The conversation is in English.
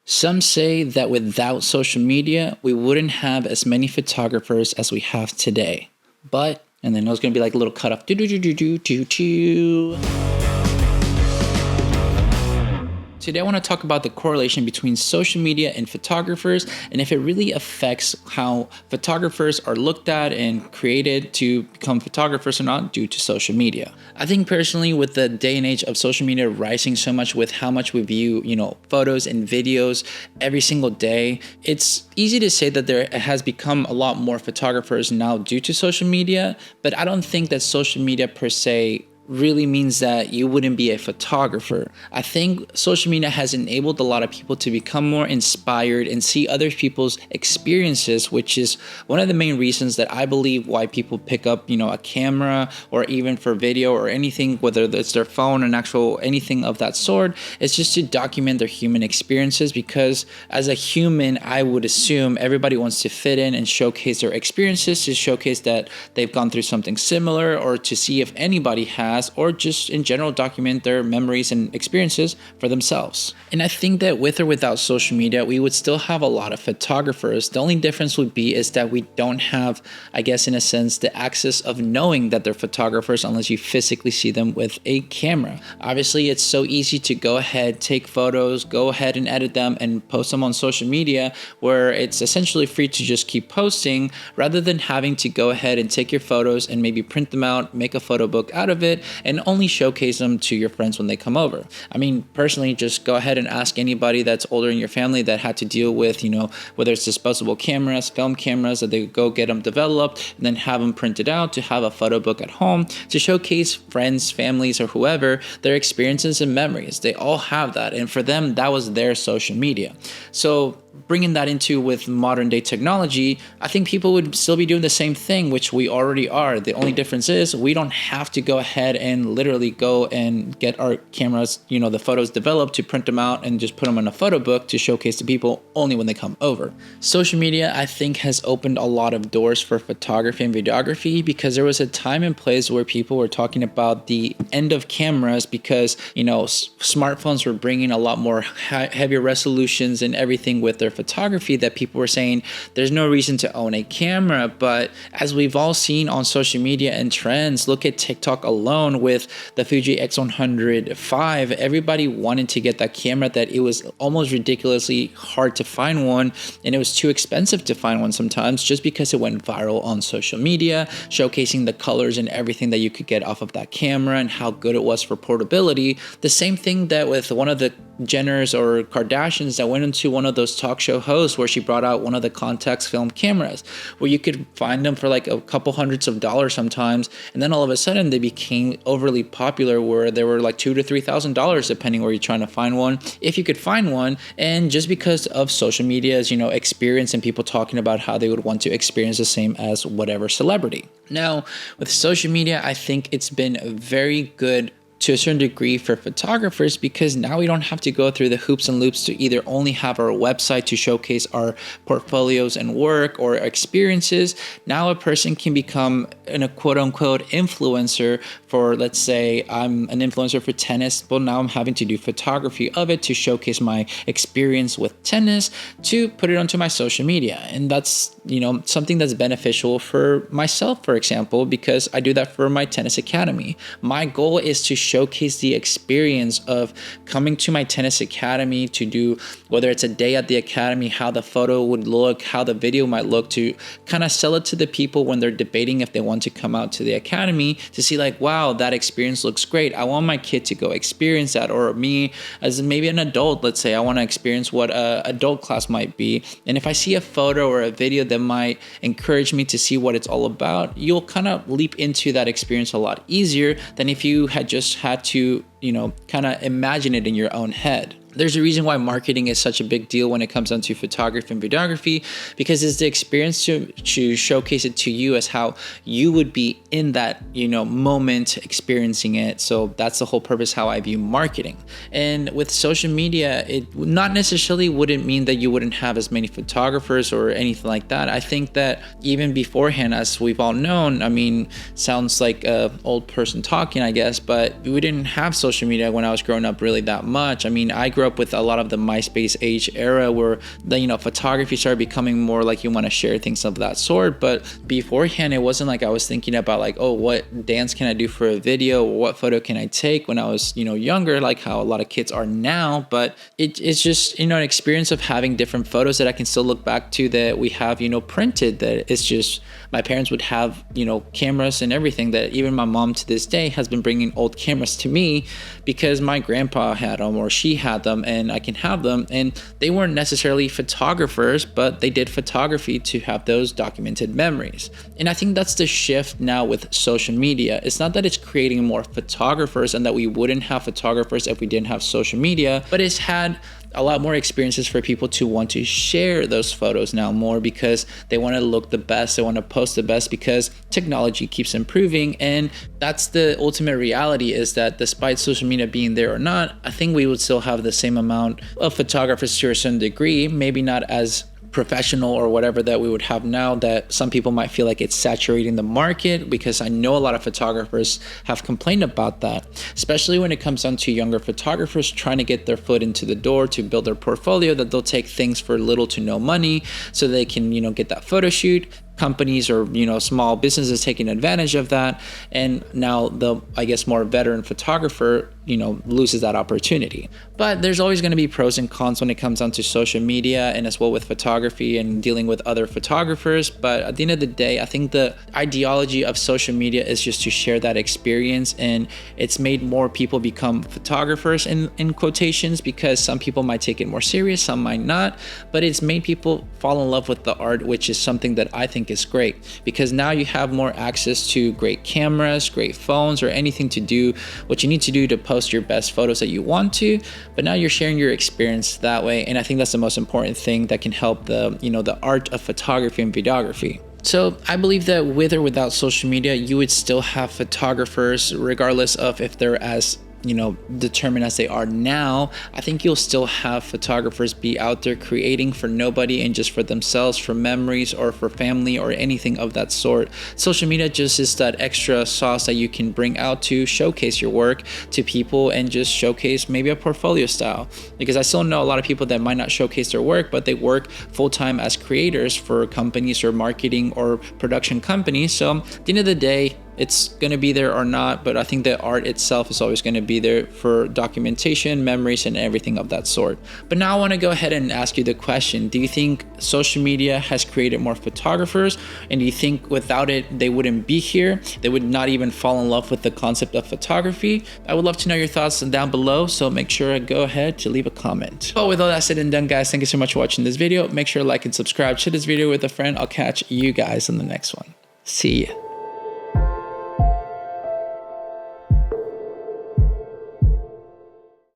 Some say that without social media, we wouldn't have as many photographers as we have today. But, and then there's going to be like a little cut off. Today I want to talk about the correlation between social media and photographers and if it really affects how photographers are looked at and created to become photographers or not due to social media. I think personally, with the day and age of social media rising so much with how much we view, photos and videos every single day, it's easy to say that there has become a lot more photographers now due to social media, but I don't think that social media per se really means that you wouldn't be a photographer. I think social media has enabled a lot of people to become more inspired and see other people's experiences, which is one of the main reasons that I believe why people pick up, a camera or even for video or anything, whether it's their phone and actual anything of that sort. It's just to document their human experiences, because as a human, I would assume everybody wants to fit in and showcase their experiences, to showcase that they've gone through something similar, or to see if anybody has, or just in general document their memories and experiences for themselves. And I think that with or without social media, we would still have a lot of photographers. The only difference would be is that we don't have, I guess in a sense, the access of knowing that they're photographers unless you physically see them with a camera. Obviously, it's so easy to go ahead, take photos, go ahead and edit them and post them on social media, where it's essentially free to just keep posting rather than having to go ahead and take your photos and maybe print them out, make a photo book out of it, and only showcase them to your friends when they come over. I mean, personally, just go ahead and ask anybody that's older in your family that had to deal with, whether it's disposable cameras, film cameras, that they go get them developed and then have them printed out to have a photo book at home to showcase friends, families, or whoever their experiences and memories. They all have that. And for them, that was their social media. So bringing that into with modern day technology, I think people would still be doing the same thing, which we already are. The only difference is we don't have to go ahead and literally go and get our cameras, the photos developed to print them out and just put them in a photo book to showcase to people only when they come over. Social media, I think, has opened a lot of doors for photography and videography, because there was a time and place where people were talking about the end of cameras because, smartphones were bringing a lot more heavier resolutions and everything with their photography, that people were saying there's no reason to own a camera. But as we've all seen on social media and trends, look at TikTok alone with the Fuji X100 V. Everybody wanted to get that camera, that it was almost ridiculously hard to find one, and it was too expensive to find one sometimes, just because it went viral on social media, showcasing the colors and everything that you could get off of that camera and how good it was for portability. The same thing that with one of the Jenners or Kardashians that went into one of those talk show hosts, where she brought out one of the Contax film cameras, where you could find them for like a couple hundreds of dollars sometimes, and then all of a sudden they became overly popular, where they were like $2,000 to $3,000 depending where you're trying to find one, if you could find one. And just because of social media's experience and people talking about how they would want to experience the same as whatever celebrity. Now with social media, I think it's been very good to a certain degree for photographers, because now we don't have to go through the hoops and loops to either only have our website to showcase our portfolios and work or experiences. Now a person can become a quote unquote influencer for, let's say I'm an influencer for tennis, but now I'm having to do photography of it to showcase my experience with tennis to put it onto my social media. And that's, something that's beneficial for myself, for example, because I do that for my tennis academy. My goal is to showcase the experience of coming to my tennis academy to do, whether it's a day at the academy, how the photo would look, how the video might look, to kind of sell it to the people when they're debating if they want to come out to the academy, to see like, wow, that experience looks great. I want my kid to go experience that. Or me as maybe an adult, let's say I want to experience what a adult class might be. And if I see a photo or a video that might encourage me to see what it's all about, you'll kind of leap into that experience a lot easier than if you had just had to, kind of imagine it in your own head. There's a reason why marketing is such a big deal when it comes down to photography and videography, because it's the experience to showcase it to you as how you would be in that, moment experiencing it. So that's the whole purpose how I view marketing. And with social media, it not necessarily wouldn't mean that you wouldn't have as many photographers or anything like that. I think that even beforehand, as we've all known, sounds like an old person talking, I guess, but we didn't have social media when I was growing up really that much. I grew grew up with a lot of the MySpace age era where the, photography started becoming more like you want to share things of that sort. But beforehand, it wasn't like I was thinking about like, oh, what dance can I do for a video, or what photo can I take when I was, younger, like how a lot of kids are now. But it's just, an experience of having different photos that I can still look back to that we have, printed, that it's just, my parents would have, cameras and everything, that even my mom to this day has been bringing old cameras to me because my grandpa had them or she had them and I can have them. And they weren't necessarily photographers, but they did photography to have those documented memories. And I think that's the shift now with social media. It's not that it's creating more photographers and that we wouldn't have photographers if we didn't have social media, but it's had a lot more experiences for people to want to share those photos now more because they want to look the best, they want to post the best because technology keeps improving. And that's the ultimate reality, is that despite social media being there or not, I think we would still have the same amount of photographers to a certain degree, maybe not as professional or whatever that we would have now, that some people might feel like it's saturating the market, because I know a lot of photographers have complained about that, especially when it comes down to younger photographers trying to get their foot into the door to build their portfolio, that they'll take things for little to no money so they can, get that photo shoot. Companies or small businesses taking advantage of that, and now the, I guess, more veteran photographer loses that opportunity. But there's always going to be pros and cons when it comes down to social media, and as well with photography and dealing with other photographers. But at the end of the day, I think the ideology of social media is just to share that experience, and it's made more people become photographers in quotations, because some people might take it more serious, some might not, but it's made people fall in love with the art, which is something that I think is great, because now you have more access to great cameras, great phones, or anything to do what you need to do to post your best photos that you want to. But now you're sharing your experience that way, and I think that's the most important thing that can help the art of photography and videography. So I believe that with or without social media, you would still have photographers, regardless of if they're as determined as they are now. I think you'll still have photographers be out there creating for nobody and just for themselves, for memories or for family or anything of that sort. Social media just is that extra sauce that you can bring out to showcase your work to people and just showcase maybe a portfolio style. Because I still know a lot of people that might not showcase their work, but they work full-time as creators for companies or marketing or production companies. So at the end of the day, it's going to be there or not, but I think the art itself is always going to be there for documentation, memories, and everything of that sort. But now I want to go ahead and ask you the question: do you think social media has created more photographers? And do you think without it, they wouldn't be here? They would not even fall in love with the concept of photography? I would love to know your thoughts down below, so make sure to go ahead to leave a comment. But with all that said and done, guys, thank you so much for watching this video. Make sure to like and subscribe, share this video with a friend. I'll catch you guys in the next one. See ya.